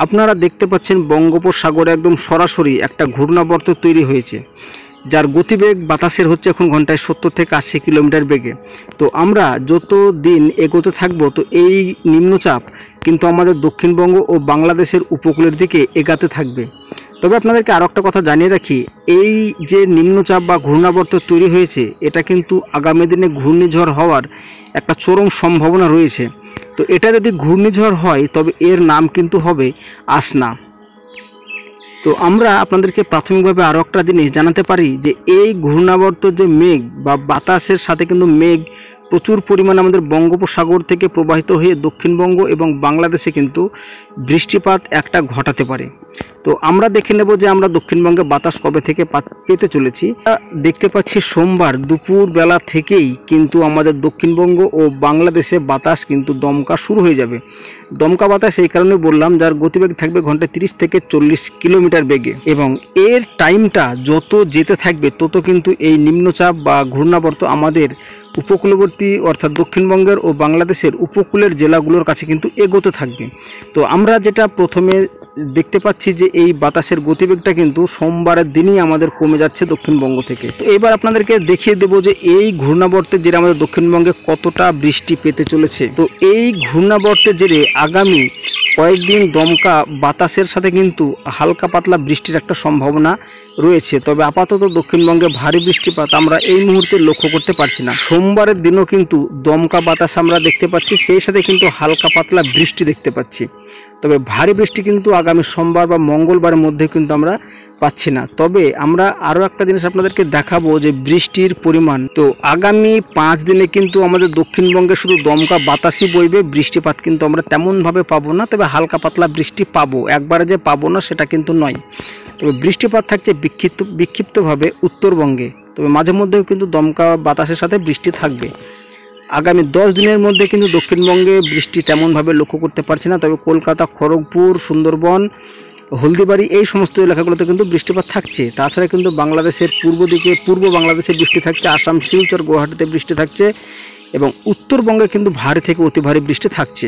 আপনারা দেখতে পাচ্ছেন বঙ্গোপসাগরে একদম সরাসরি একটা ঘূর্ণাবর্ত তৈরি হয়েছে, যার গতিবেগ বাতাসের হচ্ছে এখন ঘন্টায় 70 থেকে 80 কিলোমিটার বেগে। তো আমরা যত দিন এগোতে থাকবো তো এই নিম্নচাপ কিন্তু আমাদের দক্ষিণবঙ্গ ও বাংলাদেশের উপকূলের দিকে এগাতে থাকবে। তবে আপনাদেরকে আরও একটা কথা জানিয়ে রাখি, এই যে নিম্নচাপ বা ঘূর্ণাবর্ত তৈরি হয়েছে এটা কিন্তু আগামী দিনে ঘূর্ণিঝড় হওয়ার একটা চরম সম্ভাবনা রয়েছে। তো এটা যদি ঘূর্ণিঝড় হয় তবে এর নাম কিন্তু হবে আসনা। তো আমরা আপনাদেরকে প্রাথমিকভাবে আরও একটা জিনিস জানাতে পারি যে এই ঘূর্ণাবর্ত যে মেঘ বা বাতাসের সাথে কিন্তু মেঘ প্রচুর পরিমাণে আমাদের বঙ্গোপসাগর থেকে প্রবাহিত হয়ে দক্ষিণবঙ্গ এবং বাংলাদেশে কিন্তু বৃষ্টিপাত একটা ঘটাতে পারে। তো আমরা দেখে নেব যে আমরা দক্ষিণবঙ্গে বাতাস কবে থেকে পেতে চলেছি। দেখতে পাচ্ছি সোমবার দুপুর বেলা থেকেই কিন্তু আমাদের দক্ষিণবঙ্গ ও বাংলাদেশে বাতাস কিন্তু দমকা শুরু হয়ে যাবে। দমকা বাতাস এই কারণে বললাম, যার গতিবেগ থাকবে ঘন্টায় 30 থেকে 40 কিলোমিটার বেগে, এবং এর টাইমটা যত যেতে থাকবে তত কিন্তু এই নিম্নচাপ বা ঘূর্ণাবর্ত আমাদের উপকূলবর্তী অর্থাৎ দক্ষিণবঙ্গের ও বাংলাদেশের উপকূলের জেলাগুলোর কাছে কিন্তু এগোতে থাকবে। তো আমরা যেটা প্রথমে দেখতে পাচ্ছি যে এই বাতাসের গতিবেগটা কিন্তু সোমবারের দিনই আমাদের কমে যাচ্ছে দক্ষিণবঙ্গ থেকে। তো এবার আপনাদেরকে দেখিয়ে দেবো যে এই ঘূর্ণাবর্তের জেরে আমাদের দক্ষিণবঙ্গে কতটা বৃষ্টি পেতে চলেছে। তো এই ঘূর্ণাবর্তের জেরে আগামী কয়েকদিন দমকা বাতাসের সাথে কিন্তু হালকা পাতলা বৃষ্টির একটা সম্ভাবনা রয়েছে। তবে আপাতত দক্ষিণবঙ্গে ভারী বৃষ্টিপাত আমরা এই মুহূর্তে লক্ষ্য করতে পারছি না। সোমবারের দিনও কিন্তু দমকা বাতাস আমরা দেখতে পাচ্ছি, সেই সাথে কিন্তু হালকা পাতলা বৃষ্টি দেখতে পাচ্ছি। তবে ভারী বৃষ্টি কিন্তু আগামী সোমবার বা মঙ্গলবারের মধ্যে কিন্তু আমরা পাচ্ছি না। তবে আমরা আরও একটা জিনিস আপনাদেরকে দেখাবো যে বৃষ্টির পরিমাণ। তো আগামী 5 দিনে কিন্তু আমাদের দক্ষিণবঙ্গে শুধু দমকা বাতাসই বইবে, বৃষ্টিপাত কিন্তু আমরা তেমনভাবে পাবো না। তবে হালকা পাতলা বৃষ্টি পাবো, একবারে যে পাবো না সেটা কিন্তু নয়। তবে বৃষ্টিপাত থাকছে বিক্ষিপ্তভাবে উত্তরবঙ্গে, তবে মাঝে মধ্যেও কিন্তু দমকা বাতাসের সাথে বৃষ্টি থাকবে। আগামী 10 দিনের মধ্যে কিন্তু দক্ষিণবঙ্গে বৃষ্টি তেমনভাবে লক্ষ্য করতে পারছি না। তবে কলকাতা, খড়গপুর, সুন্দরবন, হলদিবাড়ি এই সমস্ত এলাকাগুলোতে কিন্তু বৃষ্টিপাত থাকছে। তাছাড়া কিন্তু বাংলাদেশের পূর্ব বাংলাদেশে বৃষ্টি থাকছে, আসাম, শিলচর, গুয়াহাটিতে বৃষ্টি থাকছে, এবং উত্তরবঙ্গে কিন্তু ভারী থেকে অতি ভারী বৃষ্টি থাকছে।